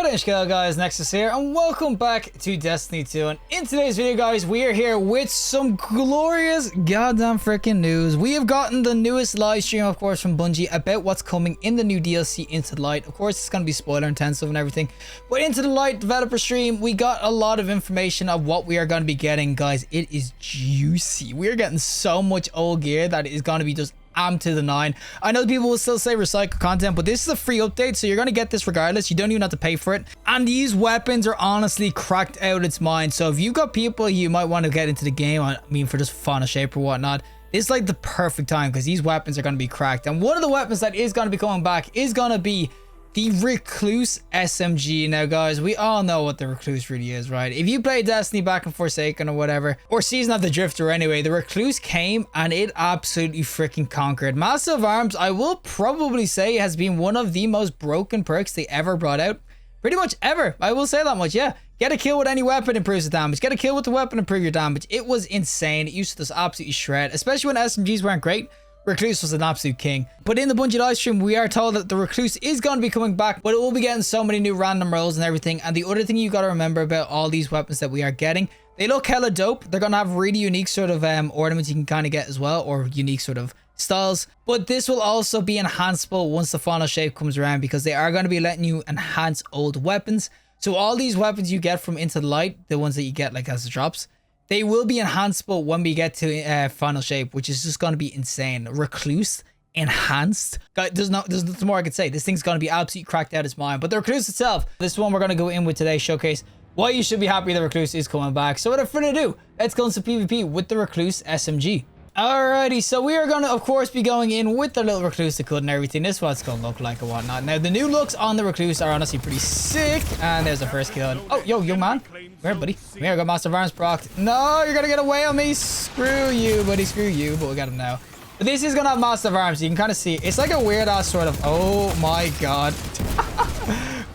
Good guys, Nexas here, and welcome back to Destiny 2. And in today's video, guys, we are here with some glorious goddamn freaking news. We have gotten the newest live stream, of course, from Bungie about what's coming in the new DLC Into the Light. Of course, it's going to be spoiler intensive and everything, but Into the Light developer stream, we got a lot of information of what we are going to be getting, guys. It is juicy. We are getting so much old gear that it is going to be just to the 9. I know people will still say recycle content, but this is a free update, so you're going to get this regardless. You don't even have to pay for it. And these weapons are honestly cracked out its mind. So if you got people you might want to get into the game, I mean, for just final shape or whatnot, it's like the perfect time because these weapons are going to be cracked. And one of the weapons that is going to be coming back is going to be the Recluse SMG. Now, guys, we all know what the Recluse really is, right? If you play Destiny back in Forsaken or whatever, or Season of the Drifter anyway, the Recluse came and it absolutely freaking conquered. Master of Arms, I will probably say, has been one of the most broken perks they ever brought out. Pretty much ever. I will say that much, yeah. Get a kill with any weapon, improves the damage. Get a kill with the weapon, improve your damage. It was insane. It used to just absolutely shred, especially when SMGs weren't great. Recluse was an absolute king. But in the Bungie live stream, we are told that the Recluse is going to be coming back, but it will be getting so many new random rolls and everything. And the other thing you got to remember about all these weapons that we are getting, they look hella dope. They're going to have really unique sort of ornaments you can kind of get as well, or unique sort of styles. But this will also be enhanceable once the final shape comes around, because they are going to be letting you enhance old weapons. So all these weapons you get from Into the Light, the ones that you get like as it drops, they will be enhanceable when we get to final shape, which is just going to be insane. Recluse enhanced. Guys, there's nothing more I could say. This thing's going to be absolutely cracked out its mind. But the Recluse itself, this one we're going to go in with today, showcase why you should be happy the Recluse is coming back. So without further ado, let's go into PvP with the Recluse SMG. Alrighty, so we are going to, of course, be going in with the little Recluse that could and everything. This is what it's going to look like and whatnot. Now, the new looks on the Recluse are honestly pretty sick. And there's the first kill. Oh, yo, young man. Where, buddy? Come here, I got Master of Arms procced. No, you're going to get away on me. Screw you, buddy. Screw you. But we got him now. But this is going to have Master of Arms. You can kind of see. It's like a weird-ass sort of... Oh, my God.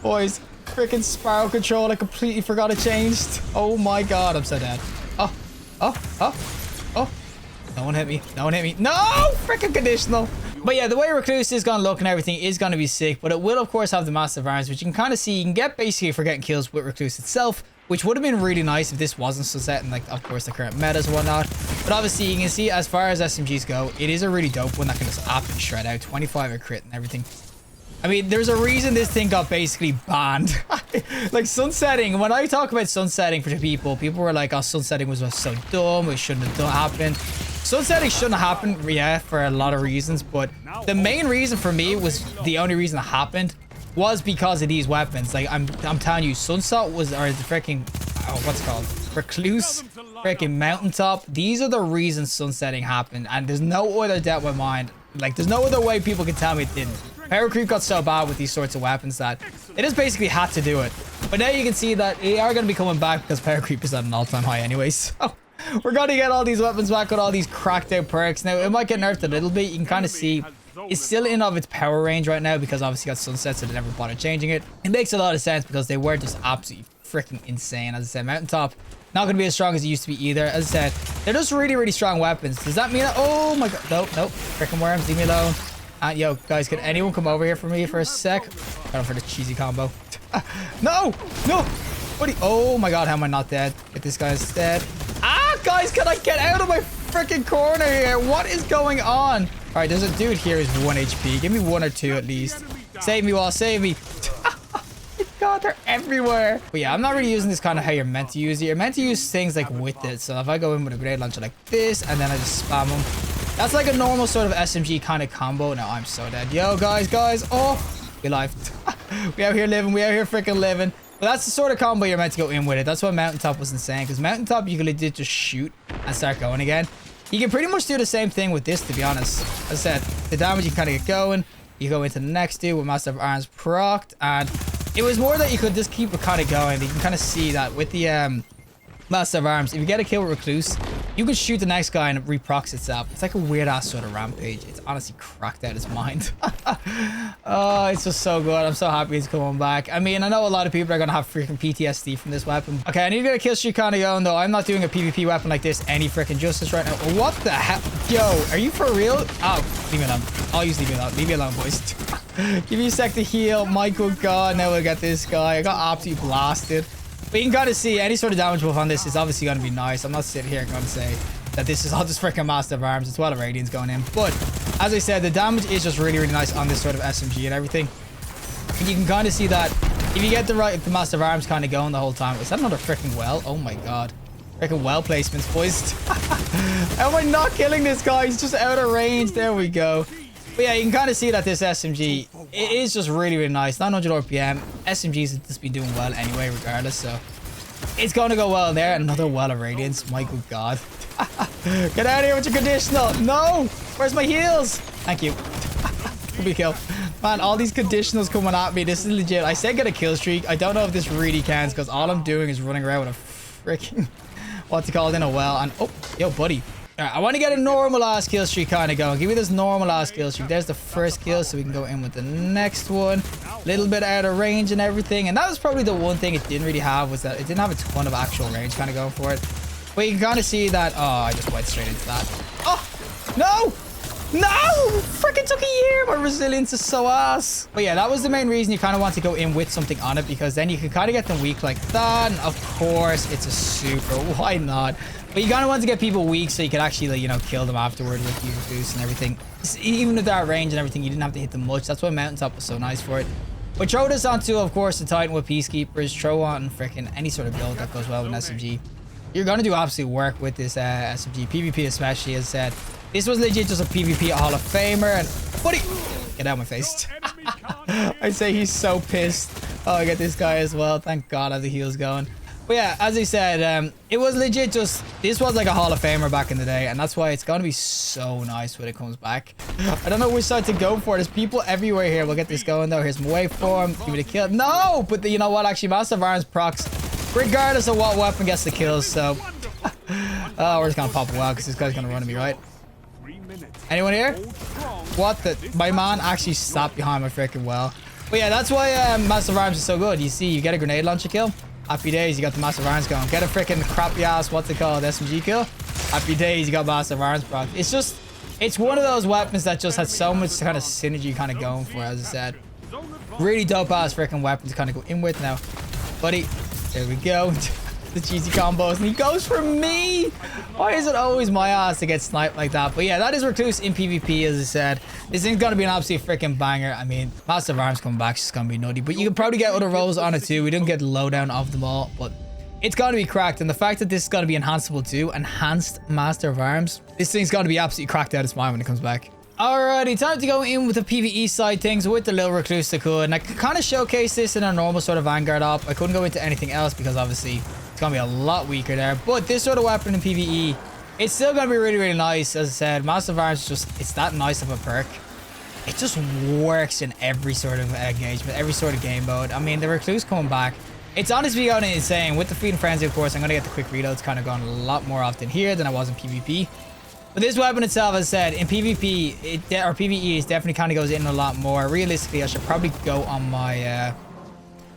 Boys, freaking Sparrow control. I completely forgot it changed. Oh, my God. I'm so dead. Oh, oh, oh, oh. No one hit me. No one hit me. No! Freaking conditional. But yeah, the way Recluse is going to look and everything is going to be sick. But it will, of course, have the Master of Arms, which you can kind of see. You can get basically for getting kills with Recluse itself, which would have been really nice if this wasn't so set in, like, of course, the current metas and whatnot. But obviously, you can see as far as SMGs go, it is a really dope one that can just absolutely shred out. 25 a crit and everything. I mean, there's a reason this thing got basically banned. Like, sunsetting. When I talk about sunsetting for people were like, oh, sunsetting was so dumb. It shouldn't have happened. Sunsetting shouldn't have happened, yeah, for a lot of reasons. But the main reason for me was the only reason it happened was because of these weapons. Like, I'm telling you, Sunset was, or the freaking, oh, what's it called? Recluse, freaking Mountaintop. These are the reasons sunsetting happened. And there's no other doubt in my mind. Like, there's no other way people can tell me it didn't. Power creep got so bad with these sorts of weapons that they just basically had to do it. But now you can see that they are going to be coming back because power creep is at an all-time high anyways. So we're going to get all these weapons back with all these cracked out perks. Now, it might get nerfed a little bit. You can kind of see it's still in of its power range right now because obviously got sunset, so they never bothered changing it. It makes a lot of sense because they were just absolutely freaking insane. As I said, Mountaintop, not going to be as strong as it used to be either. As I said, they're just really, really strong weapons. Does that mean that? Oh my God. Nope, nope. Freaking worms, leave me alone. Yo, guys, can anyone come over here for me for a sec? Got for the cheesy combo. No! No! Buddy. Oh my God, how am I not dead? If this guy's dead. Ah, guys, can I get out of my freaking corner here? What is going on? All right, there's a dude here who's 1 HP. Give me 1 or 2 at least. Save me, Wall. Save me. God, they're everywhere. But yeah, I'm not really using this kind of how you're meant to use it. You're meant to use things like with it. So if I go in with a grenade launcher like this, and then I just spam them. That's like a normal sort of SMG kind of combo. Now I'm so dead. Yo, guys. Oh, we alive. We out here living. We out here freaking living. But that's the sort of combo you're meant to go in with it. That's why Mountaintop was insane. Because Mountaintop, you can legit just shoot and start going again. You can pretty much do the same thing with this, to be honest. As I said, the damage, you kind of get going. You go into the next dude with Master of Arms procced. And it was more that you could just keep it kind of going. You can kind of see that with the Master of Arms, if you get a kill with Recluse, you can shoot the next guy and it reprocs itself. It's like a weird ass sort of rampage. It's honestly cracked out its mind. Oh, it's just so good. I'm so happy it's coming back. I mean, I know a lot of people are going to have freaking PTSD from this weapon. Okay, I need to get a kill streak kind of going though. I'm not doing a PvP weapon like this any freaking justice right now. What the hell? Yo, are you for real? Oh, leave me alone. Always leave me alone. Leave me alone, boys. Give me a sec to heal. My good god, now we got this guy. I got absolutely blasted. But you can kind of see any sort of damage buff on this is obviously going to be nice. I'm not sitting here going to say that this is all just freaking Master of Arms. It's a lot of Radiance going in. But as I said, the damage is just really, really nice on this sort of SMG and everything. And you can kind of see that if you get the Master of Arms kind of going the whole time. Is that another freaking well? Oh my god. Freaking well placements, boys. How am I not killing this guy? He's just out of range. There we go. But yeah, you can kind of see that this SMG, it is just really, really nice. 900 RPM. SMGs have just been doing well anyway, regardless. So it's going to go well there. Another well of Radiance. My good god. Get out of here with your conditional. No. Where's my heals? Thank you. Could be kill. Man, all these conditionals coming at me. This is legit. I said get a kill streak. I don't know if this really counts because all I'm doing is running around with a freaking... what's it called in a well. And oh, yo, buddy. All right, I want to get a normal ass kill streak kind of going. Give me this normal ass kill streak. There's the first kill, so we can go in with the next one. A little bit out of range and everything. And that was probably the one thing it didn't really have, was that it didn't have a ton of actual range kind of going for it. But you can kind of see that. Oh, I just went straight into that. Oh, no. No! Freaking took a year! My resilience is so ass. But yeah, that was the main reason you kind of want to go in with something on it, because then you can kind of get them weak like that. And of course, it's a super. Why not? But you kind of want to get people weak so you can actually, like, you know, kill them afterward with your boost and everything. Even with that range and everything, you didn't have to hit them much. That's why Mountaintop was so nice for it. But throw this onto, of course, the Titan with Peacekeepers. Throw on freaking any sort of build that goes well with an SMG. You're going to do absolute work with this SMG. PvP especially, as I said. This was legit just a PvP Hall of Famer. And buddy, get out of my face. I'd say he's so pissed. Oh, I get this guy as well. Thank God I have the heals going. But yeah, as I said, it was legit just... This was like a Hall of Famer back in the day. And that's why it's going to be so nice when it comes back. I don't know which side to go for. There's people everywhere here. We'll get this going though. Here's my waveform. Give it a kill. No! But you know what? Actually, Master of Arms procs regardless of what weapon gets the kills. So... oh, we're just going to pop a while because this guy's going to run at me, right? Anyone here? What the? My man actually stopped behind my freaking well. But yeah, that's why Master of Arms is so good. You see, you get a grenade launcher kill. Happy days, you got the Master of Arms going. Get a freaking crappy ass, what's it called, SMG kill. Happy days, you got Master of Arms proc. It's just, it's one of those weapons that just has so much kind of synergy kind of going for it, as I said. Really dope ass freaking weapon to kind of go in with now. Buddy, there we go. The cheesy combos, and he goes for me. Why is it always my ass to get sniped like that? But yeah, that is Recluse in PvP, as I said. This thing's gonna be an absolute freaking banger. I mean, Master of Arms coming back is just gonna be nutty, but you can probably get other roles on it too. We didn't get the lowdown of them all, but it's gonna be cracked. And the fact that this is gonna be enhanceable too, enhanced Master of Arms, this thing's gonna be absolutely cracked out of its mind when it comes back. Alrighty, time to go in with the PvE side things with the little Recluse that could. And I could kind of showcase this in a normal sort of Vanguard op. I couldn't go into anything else because obviously it's gonna be a lot weaker there. But this sort of weapon in PvE, it's still gonna be really, really nice. As I said, Master of Arms is just, it's that nice of a perk. It just works in every sort of engagement, every sort of game mode. I mean, the Recluse coming back, it's honestly going insane. With the Feed and Frenzy, of course, I'm gonna get the quick reloads kind of going a lot more often here than I was in PvP. But this weapon itself, as I said, in PvP, or PvE, it definitely kind of goes in a lot more. Realistically, I should probably go on my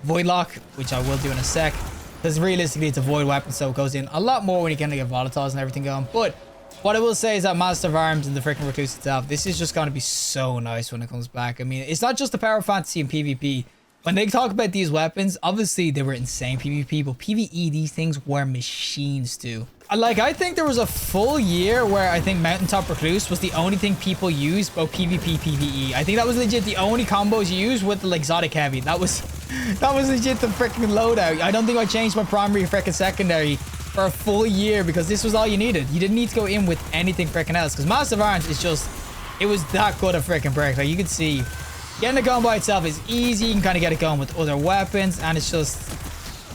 Void Lock, which I will do in a sec. Because realistically, it's a void weapon, so it goes in a lot more when you kind of get volatiles and everything going. But what I will say is that Master of Arms and the freaking Recluse itself, this is just going to be so nice when it comes back. I mean, it's not just the power of fantasy in PvP. When they talk about these weapons, obviously they were insane PvP, but PvE, these things were machines too. Like, I think there was a full year where I think Mountaintop Recluse was the only thing people used about PvP, PvE. I think that was legit the only combos used with the exotic heavy. That was legit the freaking loadout. I don't think I changed my primary freaking secondary for a full year because this was all you needed. You didn't need to go in with anything freaking else because Master of Arms is just, it was that good a freaking break. Like, you could see getting it going by itself is easy. You can kind of get it going with other weapons, and it's just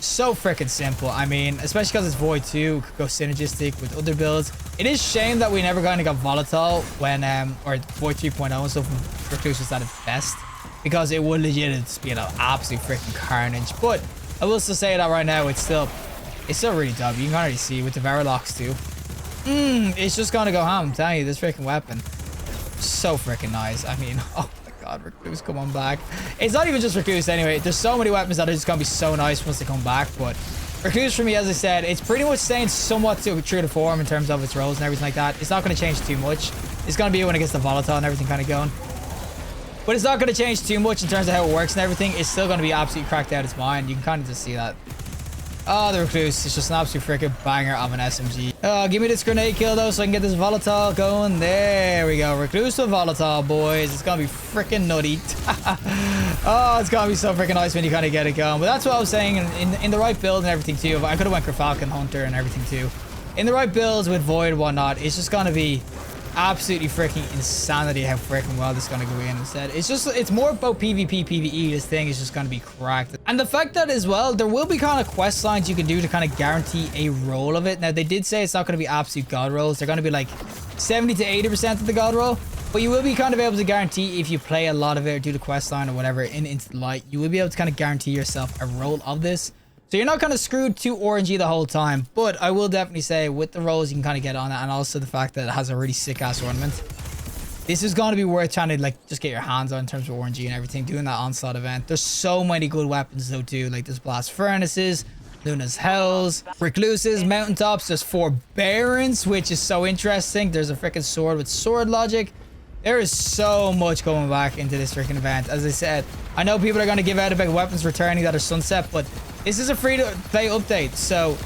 so freaking simple. I mean, especially because it's Void 2, could go synergistic with other builds. It is shame that we never kind of got volatile when, or Void 3.0 and stuff when Recluse was at its best, because it would legit just be an absolute freaking carnage. But I will still say that right now, it's still really dope. You can already see with the Verilocks too. It's just gonna go ham. I'm telling you, this freaking weapon, so freaking nice. I mean, oh my god, Recluse, come on back. It's not even just Recluse anyway. There's so many weapons that are just gonna be so nice once they come back. But Recluse for me, as I said, it's pretty much staying somewhat true to form in terms of its roles and everything like that. It's not gonna change too much. It's gonna be when it gets the volatile and everything kind of going. But it's not going to change too much in terms of how it works and everything. It's still going to be absolutely cracked out its mind. You can kind of just see that. Oh, the Recluse is just an absolute freaking banger of an SMG. Oh, give me this grenade kill though so I can get this volatile going. There we go. Recluse with volatile, boys. It's going to be freaking nutty. Oh, it's going to be so freaking nice when you kind of get it going. But that's what I was saying in the right build and everything too. I could have went for Falcon Hunter and everything too. In the right builds with Void and whatnot, it's just going to be absolutely freaking insanity how freaking well this is going to go in instead. It's more about PvP, PvE. This thing is just going to be cracked. And the fact that as well, there will be kind of quest lines you can do to kind of guarantee a roll of it. Now, they did say it's not going to be absolute god rolls. They're going to be like 70 to 80% of the god roll. But you will be kind of able to guarantee if you play a lot of it or do the quest line or whatever into the light, you will be able to kind of guarantee yourself a roll of this. So you're not kind of screwed too orangey the whole time. But I will definitely say with the rolls, you can kind of get on it. And also the fact that it has a really sick ass ornament. This is going to be worth trying to like just get your hands on in terms of orangey and everything. Doing that onslaught event. There's so many good weapons though too. Like there's blast furnaces, Luna's Hells, Recluses, mountaintops. There's 4 barons, which is so interesting. There's a freaking sword with sword logic. There is so much going back into this freaking event. As I said, I know people are going to give out about weapons returning that are sunset, but this is a free-to-play update. So,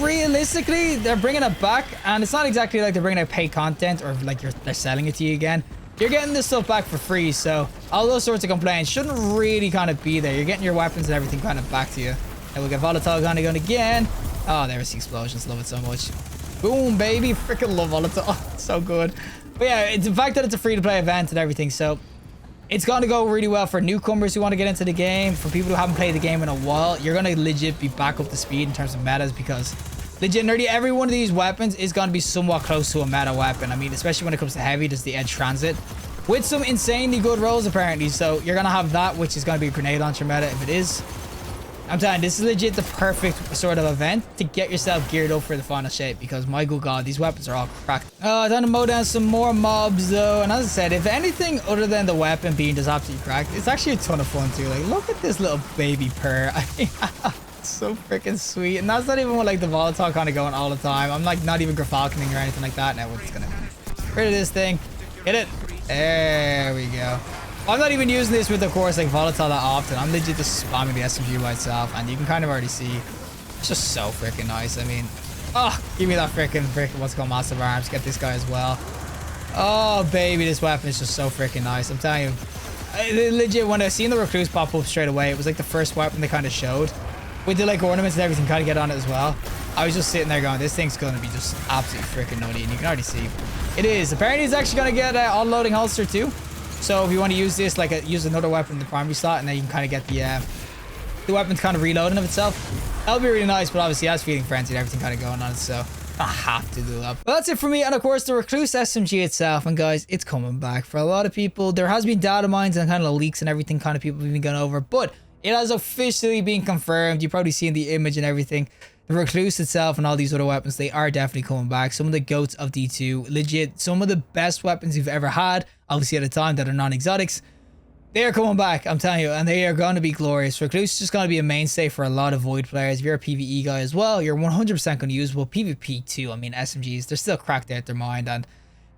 realistically, they're bringing it back, and it's not exactly like they're bringing out paid content or like they're selling it to you again. You're getting this stuff back for free, so all those sorts of complaints shouldn't really kind of be there. You're getting your weapons and everything kind of back to you. And we'll get volatile kind of going again. Oh, there's the explosions. Love it so much. Boom, baby. Freaking love volatile. Oh, so good. But yeah, it's the fact that it's a free-to-play event and everything, so it's going to go really well for newcomers who want to get into the game. For people who haven't played the game in a while, you're going to legit be back up to speed in terms of metas because legit nearly every one of these weapons is going to be somewhat close to a meta weapon. I mean, especially when it comes to heavy, there's the Edge Transit with some insanely good rolls apparently. So you're going to have that, which is going to be a grenade launcher meta if it is. I'm telling you, this is legit the perfect sort of event to get yourself geared up for the final shape because my good god, these weapons are all cracked. Oh, time to mow down some more mobs though. And as I said, if anything other than the weapon being just absolutely cracked, it's actually a ton of fun too. Like, look at this little baby purr. It's so freaking sweet. And that's not even with like the volatile kind of going all the time. I'm like not even grafalconing or anything like that. Now we're just gonna get rid of this thing. Hit it. There we go. I'm not even using this with, of course, like volatile that often. I'm legit just spamming the SMG by itself, and you can kind of already see it's just so freaking nice. I mean, oh, give me that freaking what's called massive arms. Get this guy as well. Oh baby, this weapon is just so freaking nice. I'm telling you, legit. When I seen the Recluse pop up straight away, it was like the first weapon they kind of showed with the like ornaments and everything. Kind of get on it as well. I was just sitting there going, this thing's going to be just absolutely freaking nutty, and you can already see it is. Apparently, it's actually going to get an all-loading holster too. So if you want to use this, like use another weapon in the primary slot, and then you can kind of get the weapon kind of reloading of itself. That'll be really nice, but obviously it has feeding frenzy and everything kind of going on, so I have to do that. But that's it for me, and of course the Recluse SMG itself, and guys, it's coming back for a lot of people. There has been data mines and kind of leaks and everything kind of people have been going over, but it has officially been confirmed. You've probably seen the image and everything. The Recluse itself and all these other weapons, they are definitely coming back. Some of the goats of D2, legit, some of the best weapons you've ever had, obviously at a time that are non-exotics, they are coming back, I'm telling you, and they are going to be glorious. Recluse is just going to be a mainstay for a lot of Void players. If you're a PvE guy as well, you're 100% going to use, well, PvP too. I mean, SMGs, they're still cracked out their mind, and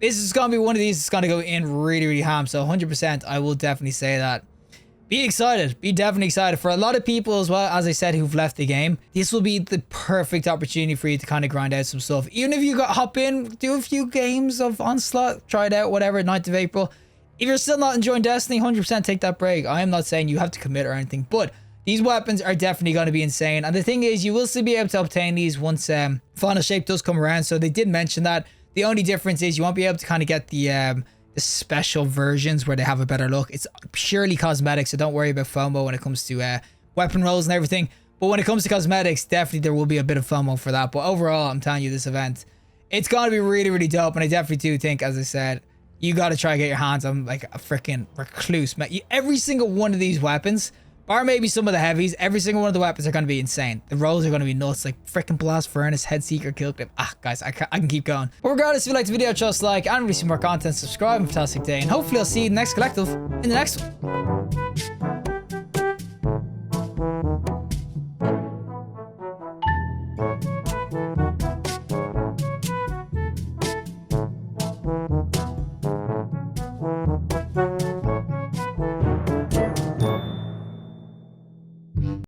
this is going to be one of these that's going to go in really, really ham. So 100%, I will definitely say that. Be excited. Be definitely excited. For a lot of people as well, as I said, who've left the game, this will be the perfect opportunity for you to kind of grind out some stuff. Even if you hop in, do a few games of Onslaught, try it out, whatever, 9th of April. If you're still not enjoying Destiny, 100% take that break. I am not saying you have to commit or anything, but these weapons are definitely going to be insane. And the thing is, you will still be able to obtain these once Final Shape does come around. So they did mention that. The only difference is you won't be able to kind of get the special versions where they have a better look. It's purely cosmetic, so don't worry about FOMO when it comes to weapon rolls and everything. But when it comes to cosmetics, definitely there will be a bit of FOMO for that. But overall, I'm telling you, this event, it's going to be really, really dope. And I definitely do think, as I said, you got to try to get your hands on like a freaking Recluse. Every single one of these weapons, bar maybe some of the heavies, every single one of the weapons are going to be insane. The rolls are going to be nuts, like freaking Blast Furnace, Head Seeker, Kill Clip. Guys, I can keep going. But regardless, if you liked the video, just like, and really see more content, subscribe, and fantastic day. And hopefully I'll see you in the next collective in the next one.